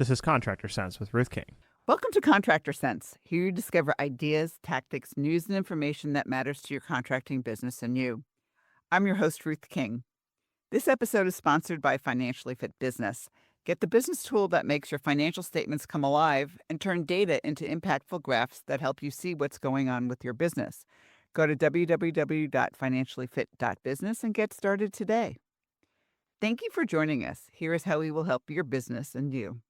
This is Contractor Sense with Ruth King. Welcome to Contractor Sense. Here you discover ideas, tactics, news, and information that matters to your contracting business and you. I'm your host, Ruth King. This episode is sponsored by Financially Fit Business. Get the business tool that makes your financial statements come alive and turn data into impactful graphs that help you see what's going on with your business. Go to www.financiallyfit.business and get started today. Thank you for joining us. Here is how we will help your business and you.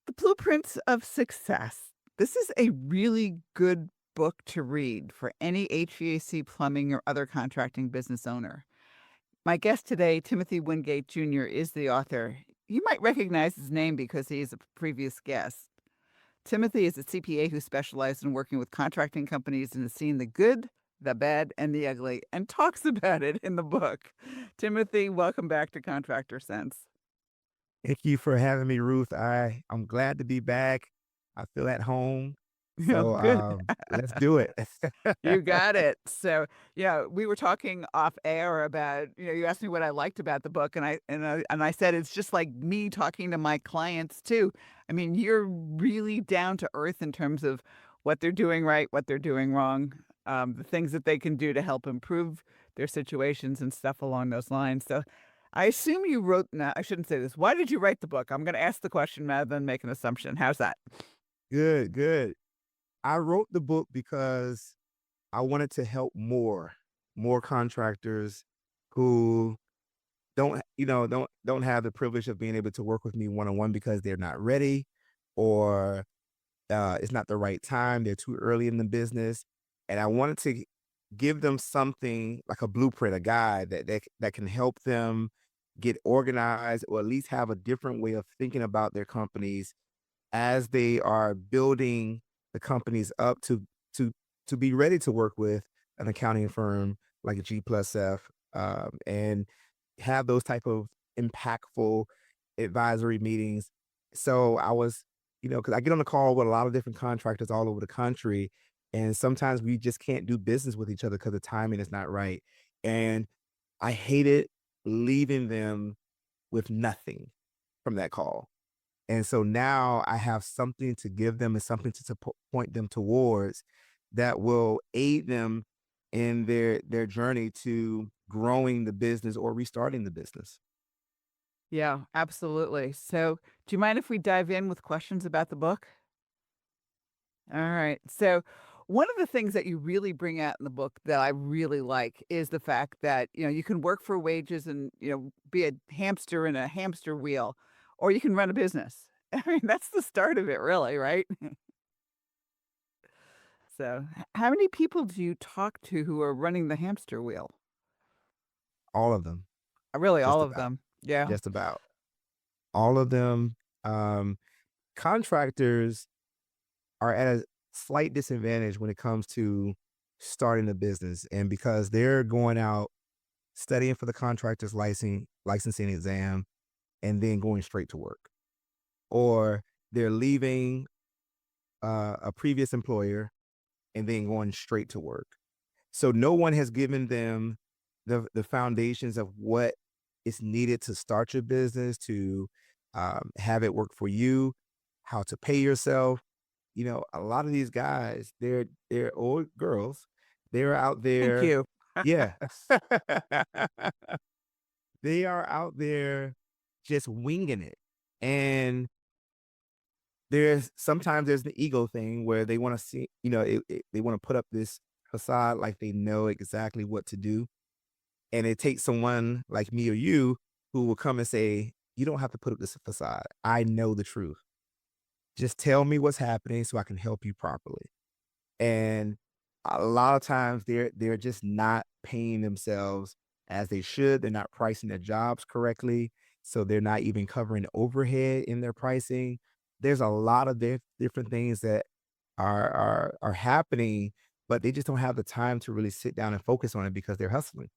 The Blueprints of Success. This is a really good book to read for any HVAC, plumbing, or other contracting business owner. My guest today, Timothy Wingate Jr., is the author. You might recognize his name because he is a previous guest. Timothy is a CPA who specializes in working with contracting companies and has seen the good, the bad, and the ugly, and talks about it in the book. Timothy, welcome back to Contractor Sense. Thank you for having me, Ruth. I'm glad to be back. I feel at home. So Good. let's do it. You got it. So, yeah, we were talking off air about, you asked me what I liked about the book, and I said it's just like me talking to my clients too. I mean, you're really down to earth in terms of what they're doing right, what they're doing wrong, the things that they can do to help improve their situations and stuff along those lines. So, I assume you wrote. No, I shouldn't say this. Why did you write the book? I'm going to ask the question rather than make an assumption. How's that? Good, good. I wrote the book because I wanted to help more contractors who don't have the privilege of being able to work with me one-on-one because they're not ready, or it's not the right time. They're too early in the business. And I wanted to give them something like a blueprint, a guide that can help them get organized, or at least have a different way of thinking about their companies as they are building the companies up to be ready to work with an accounting firm like a G plus F, and have those type of impactful advisory meetings. So I was, because I get on the call with a lot of different contractors all over the country, and sometimes we just can't do business with each other because the timing is not right. And I hated leaving them with nothing from that call. And so now I have something to give them and something to point them towards that will aid them in their journey to growing the business or restarting the business. Yeah, absolutely. So, do you mind if we dive in with questions about the book? All right. So, one of the things that you really bring out in the book that I really like is the fact that, you can work for wages and, be a hamster in a hamster wheel, or you can run a business. I mean, that's the start of it, really, right? So, how many people do you talk to who are running the hamster wheel? All of them, Really, all just of about, them. Yeah. just about all of them. Um, Contractors are at a slight disadvantage when it comes to starting a business. And because they're going out studying for the contractor's licensing exam and then going straight to work, or they're leaving a previous employer and then going straight to work. So no one has given them the foundations of what is needed to start your business, to have it work for you, how to pay yourself. A lot of these guys, they're old girls. They're out Thank there. you. Yeah. They are out there just winging it. And sometimes there's the ego thing where they want to see, they want to put up this facade like they know exactly what to do. And it takes someone like me or you who will come and say, you don't have to put up this facade. I know the truth. Just tell me what's happening so I can help you properly. And a lot of times they're just not paying themselves as they should. They're not pricing their jobs correctly. So they're not even covering overhead in their pricing. There's a lot of different things that are happening, but they just don't have the time to really sit down and focus on it because they're hustling.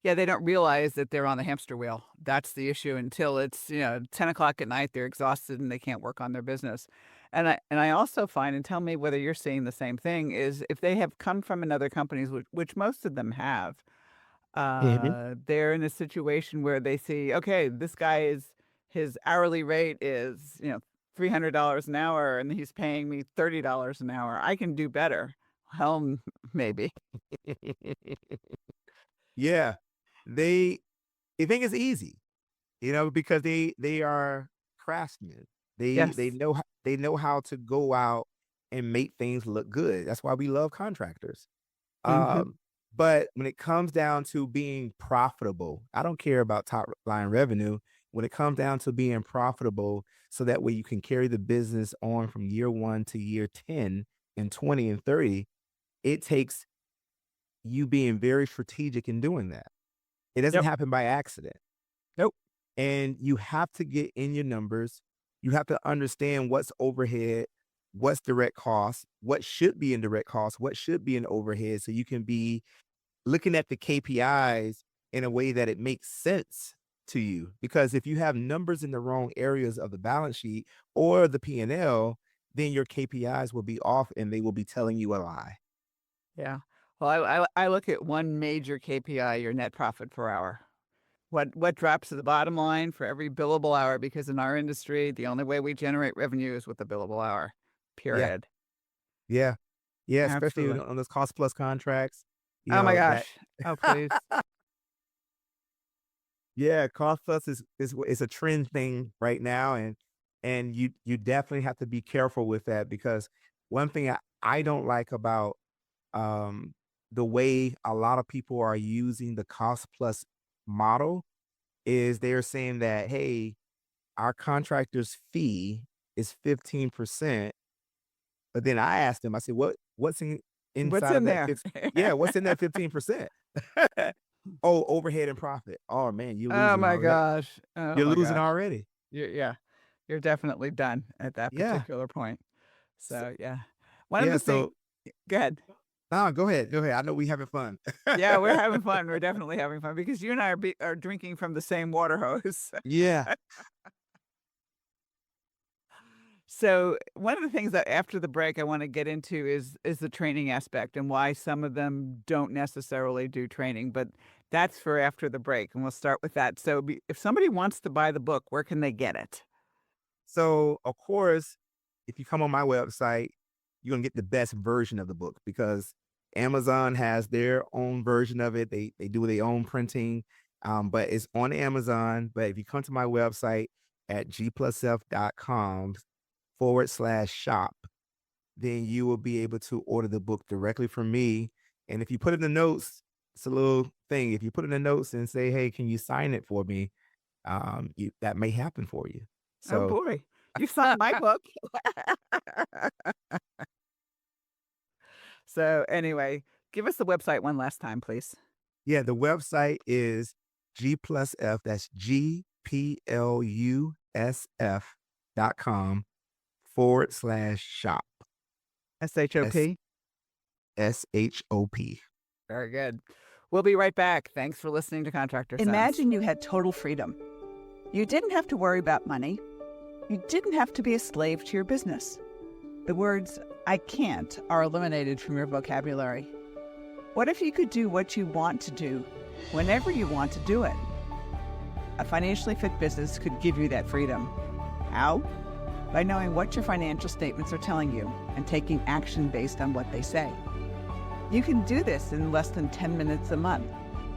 Yeah, they don't realize that they're on the hamster wheel. That's the issue until it's, 10 o'clock at night, they're exhausted and they can't work on their business. And I also find, and tell me whether you're seeing the same thing, is if they have come from another companies, which most of them have, Mhm. they're in a situation where they see, okay, this guy is his hourly rate is, $300 an hour and he's paying me $30 an hour. I can do better. Well, maybe. Yeah. They think it's easy, because they are craftsmen. Yes. They know how to go out and make things look good. That's why we love contractors. Mhm. But when it comes down to being profitable, I don't care about top line revenue. When it comes down to being profitable, so that way you can carry the business on from year 1 to year 10 and 20 and 30, it takes you being very strategic in doing that. It doesn't Yep. happen by accident. Nope. And you have to get in your numbers. You have to understand what's overhead, what's direct costs, what should be in direct costs, what should be in overhead, so you can be looking at the KPIs in a way that it makes sense to you. Because if you have numbers in the wrong areas of the balance sheet or the P&L, then your KPIs will be off and they will be telling you a lie. Yeah. Well, I look at one major KPI, your net profit per hour. What drops to the bottom line for every billable hour? Because in our industry, the only way we generate revenue is with a billable hour. Yeah. Period. Yeah. Yeah. Especially Absolutely. on those cost plus contracts, Oh my that. gosh. Oh, please. Yeah, cost plus is a trend thing right now, and you definitely have to be careful with that, because one thing I don't like about um the way a lot of people are using the cost plus model is they're saying that, hey, our contractor's fee is 15%. But then I asked them, I said, what's What's inside of in that there? 15? Yeah, what's in that 15%? Oh, overhead and profit. Oh man, you're Oh losing my already. gosh. Oh You're my losing gosh. already. Yeah. You're definitely done at that Yeah. particular point. So, So, yeah. One of yeah, the things. so Go ahead. no, go ahead. Go ahead. I know we having fun. Yeah, we're having fun. We're definitely having fun because you and I are drinking from the same water hose. Yeah. So one of the things that after the break I want to get into is the training aspect and why some of them don't necessarily do training, but that's for after the break, and we'll start with that. So if somebody wants to buy the book, where can they get it? So of course, if you come on my website, you're gonna get the best version of the book, because Amazon has their own version of it. They do their own printing. But it's on Amazon. But if you come to my website at gplusf.com/shop, then you will be able to order the book directly from me. And if you put in the notes, it's a little thing. If you put in the notes and say, "Hey, can you sign it for me?" That may happen for you. Oh So, boy, you signed my book. So anyway, give us the website one last time, please. yeah, the website is G+F. That's GPLUSF.com/shop. SHOP. SSHOP. Very good. We'll be right back. Thanks for listening to Contractor Sense. Imagine you had total freedom. You didn't have to worry about money. You didn't have to be a slave to your business. The words, I can't, are eliminated from your vocabulary. What if you could do what you want to do, whenever you want to do it? A financially fit business could give you that freedom. How? By knowing what your financial statements are telling you and taking action based on what they say. You can do this in less than 10 minutes a month,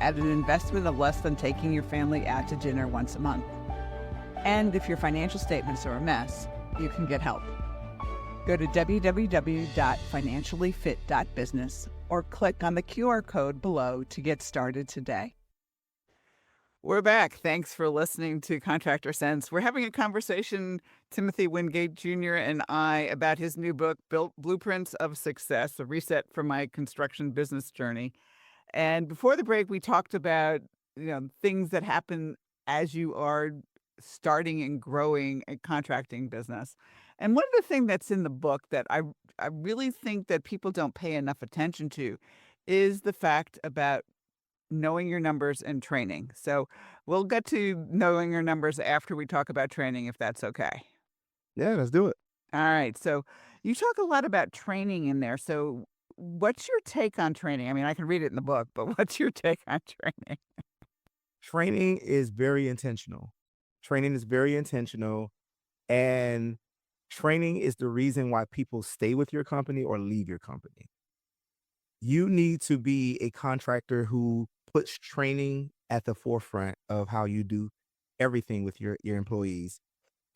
at an investment of less than taking your family out to dinner once a month. And if your financial statements are a mess, you can get help. Go to www.financiallyfit.business or click on the QR code below to get started today. We're back. Thanks for listening to Contractor Sense. We're having a conversation, Timothy Wingate Jr. and I, about his new book, Blueprints of Success, a reset for my construction business journey. And before the break, we talked about, things that happen as you are starting and growing a contracting business. And one of the things that's in the book that I really think that people don't pay enough attention to is the fact about knowing your numbers and training. So we'll get to knowing your numbers after we talk about training, if that's okay. Yeah, let's do it. All right. So you talk a lot about training in there. So what's your take on training? I mean, I can read it in the book, but what's your take on training? Training is very intentional. Training is very intentional, and training is the reason why people stay with your company or leave your company. You need to be a contractor who puts training at the forefront of how you do everything with your employees.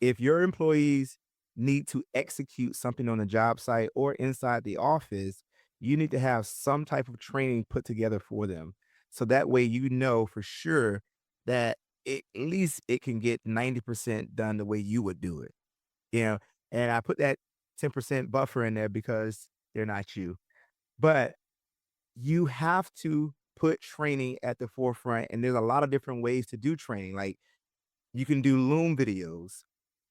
If your employees need to execute something on the job site or inside the office, you need to have some type of training put together for them. So that way you know for sure that at least it can get 90% done the way you would do it. You know, and I put that 10% buffer in there because they're not you. But you have to put training at the forefront. And there's a lot of different ways to do training. Like you can do Loom videos,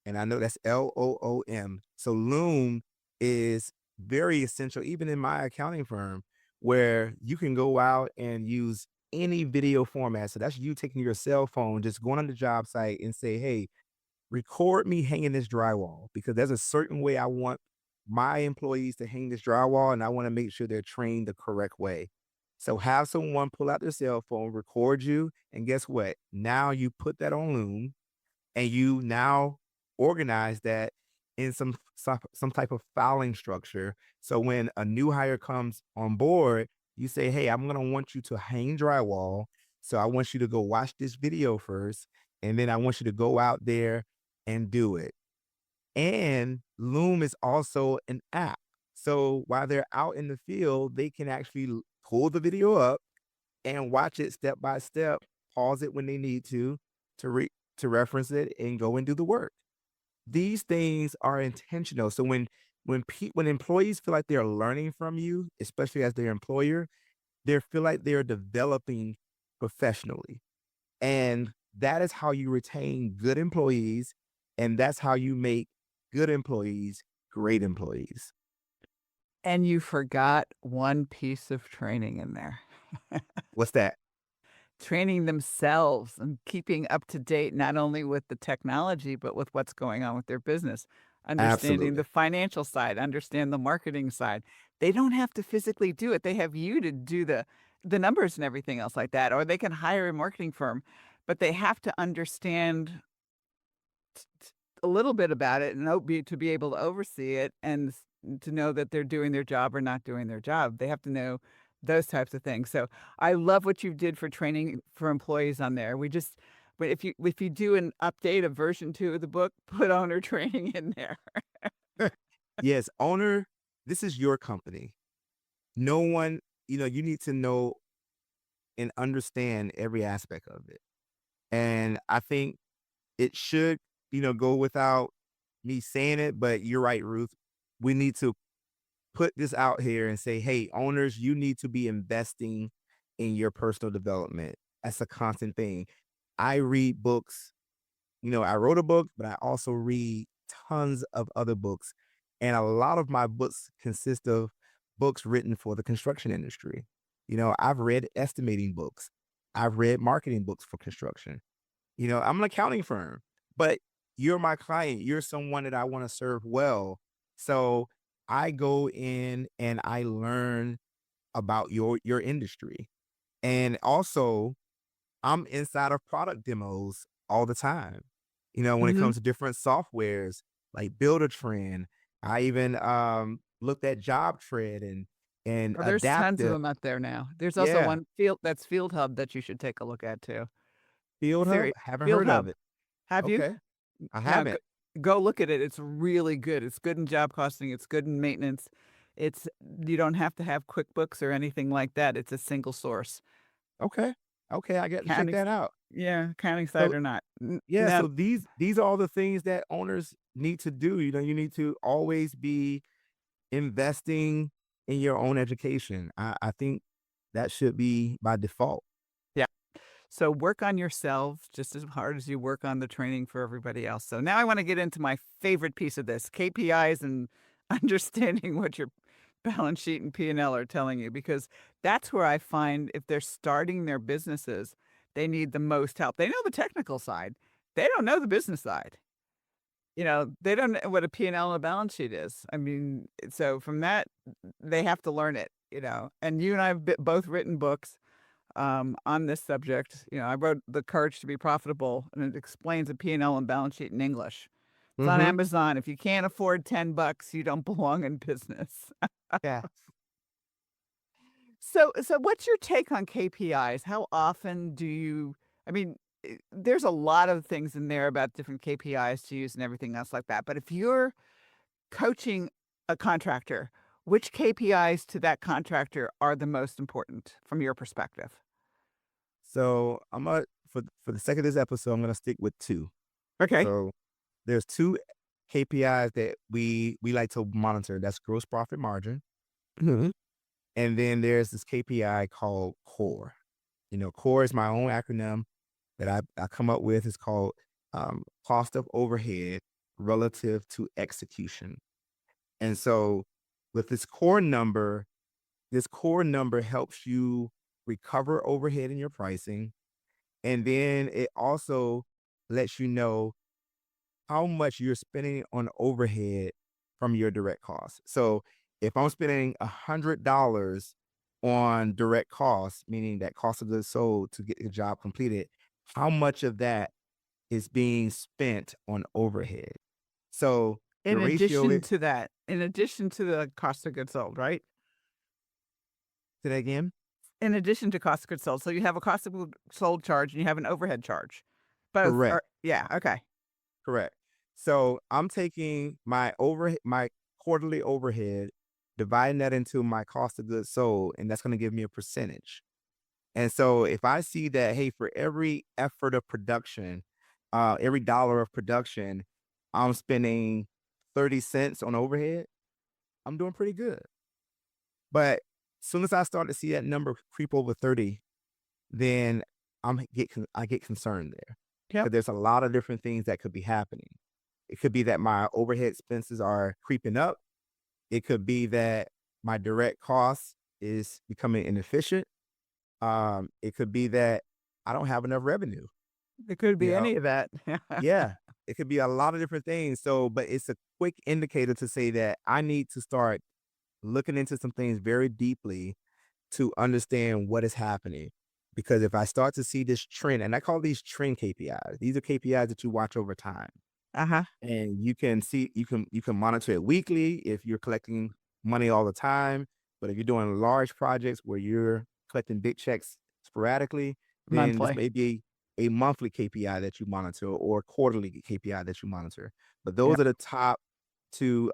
and I know that's Loom. So Loom is very essential, even in my accounting firm, where you can go out and use any video format. So that's you taking your cell phone, just going on the job site and say, hey, record me hanging this drywall because there's a certain way I want my employees to hang this drywall, and I want to make sure they're trained the correct way. So have someone pull out their cell phone, record you, and guess what? Now you put that on Loom, and you now organize that in some type of filing structure. So when a new hire comes on board, you say, "Hey, I'm gonna want you to hang drywall. So I want you to go watch this video first, and then I want you to go out there and do it." And Loom is also an app. So while they're out in the field, they can actually pull the video up and watch it step by step, pause it when they need to to reference it and go and do the work. These things are intentional. So when employees feel like they're learning from you, especially as their employer, they feel like they're developing professionally. And that is how you retain good employees, and that's how you make good employees great employees. And you forgot one piece of training in there. What's that? Training themselves and keeping up to date, not only with the technology, but with what's going on with their business. Understanding the Absolutely. financial side, understand the marketing side. They don't have to physically do it. They have you to do the numbers and everything else like that, or they can hire a marketing firm, but they have to understand a little bit about it and to be able to oversee it and to know that they're doing their job or not doing their job. They have to know those types of things. So I love what you did for training for employees on there. But if you do an update of version 2 of the book, put owner training in there. Yes, owner, this is your company. No one, you need to know and understand every aspect of it. And I think it should, go without me saying it, but you're right, Ruth. We need to put this out here and say, hey, owners, you need to be investing in your personal development. That's a constant thing. I read books, I wrote a book, but I also read tons of other books. And a lot of my books consist of books written for the construction industry. I've read estimating books. I've read marketing books for construction. I'm an accounting firm, but you're my client. You're someone that I want to serve well. So I go in and I learn about your industry. And also, I'm inside of product demos all the time. When it Mhm. comes to different softwares like Builder Trend, I even looked at Job Trend and Oh, there's tons of Adaptive. them out there now. There's also Yeah, one Field Hub that you should take a look at too. Field Hub. Seri Haven't Field heard of Hub. it. Have you? Okay, I Now haven't. go look at it. It's really good. It's good in job costing. It's good in maintenance. It's you don't have to have QuickBooks or anything like that. It's a single source. Okay, okay, I got to check Counting, that out. yeah, counting side So or not. yeah, Now, so these are all the things that owners need to do. You need to always be investing in your own education. I think that should be by default. yeah. So work on yourself just as hard as you work on the training for everybody else. So now I want to get into my favorite piece of this, KPIs and understanding what your balance sheet and P&L are telling you, because that's where I find if they're starting their businesses, they need the most help. They know the technical side. They don't know the business side. They don't know what a P&L and a balance sheet is. I mean, so from that, they have to learn it, and you and I have both written books on this subject. I wrote The Courage to be Profitable, and it explains a P&L and balance sheet in English. It's on Mm-hmm. Amazon. If you can't afford $10, you don't belong in business. Yeah. So what's your take on KPIs? How often do you, I mean, there's a lot of things in there about different KPIs to use and everything else like that. But if you're coaching a contractor, which KPIs to that contractor are the most important from your perspective? So I'm gonna for the sake of this episode, I'm gonna stick with two. Okay. So there's two KPIs that we like to monitor. That's gross profit margin. Mhm. And then there's this KPI called CORE. CORE is my own acronym that I come up with. It's called cost of overhead relative to execution. And so with this core number helps you recover overhead in your pricing. And then it also lets you know how much you're spending on overhead from your direct costs. So if I'm spending $100 on direct costs, meaning that cost of goods sold to get the job completed, how much of that is being spent on overhead? So the In ratio addition is, to that, in addition to the cost of goods sold, right? say that again? In addition to cost of goods sold. So you have a cost of goods sold charge and you have an overhead charge. Both Correct. yeah, okay. Correct. So I'm taking my quarterly overhead, dividing that into my cost of goods sold, and that's going to give me a percentage. And so if I see that, hey, for every effort of production, every dollar of production, I'm spending 30 cents on overhead, I'm doing pretty good. But as soon as I start to see that number creep over 30, then I get concerned there. Yep. Because there's a lot of different things that could be happening. It could be that my overhead expenses are creeping up. It could be that my direct cost is becoming inefficient. It could be that I don't have enough revenue. It could be You know, any of that. yeah, it could be a lot of different things. So, but it's a quick indicator to say that I need to start looking into some things very deeply to understand what is happening. Because if I start to see this trend, and I call these trend KPIs, these are KPIs that you watch over time. Uh-huh. And you can monitor it weekly if you're collecting money all the time. But if you're doing large projects where you're collecting big checks sporadically, then this Monthly. may be a monthly KPI that you monitor or quarterly KPI that you monitor. But those Yep. are the top two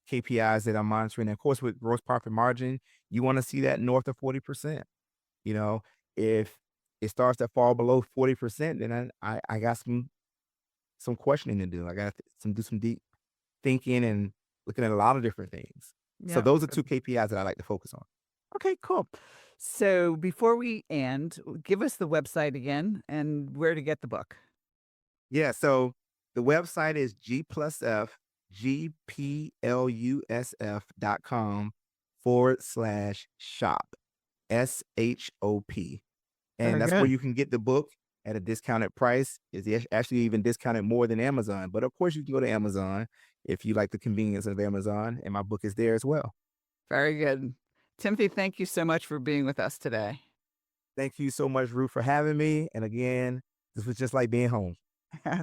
KPIs that I'm monitoring. And of course, with gross profit margin, you want to see that north of 40%. If it starts to fall below 40%, then I got some questioning to do. I got to do some deep thinking and looking at a lot of different things. So Yeah. those are two KPIs that I like to focus on. Okay, cool. So before we end, give us the website again and where to get the book. Yeah. So the website is gplusf.com/shop, SHOP. And Very that's where good. you can get the book at a discounted price. It's actually even discounted more than Amazon. But of course, you can go to Amazon if you like the convenience of Amazon, and my book is there as well. Very good. Timothy, thank you so much for being with us today. Thank you so much, Ruth, for having me. And again, this was just like being home.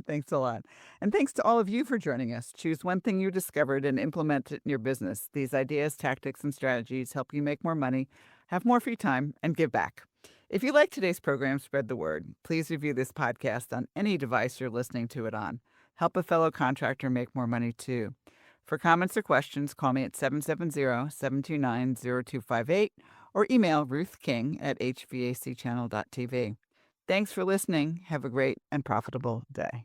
Thanks a lot. And thanks to all of you for joining us. Choose one thing you discovered and implement it in your business. These ideas, tactics, and strategies help you make more money, have more free time, and give back. If you like today's program, spread the word. Please review this podcast on any device you're listening to it on. Help a fellow contractor make more money too. For comments or questions, call me at 770-729-0258 or email Ruth King at hvacchannel.tv. Thanks for listening. Have a great and profitable day.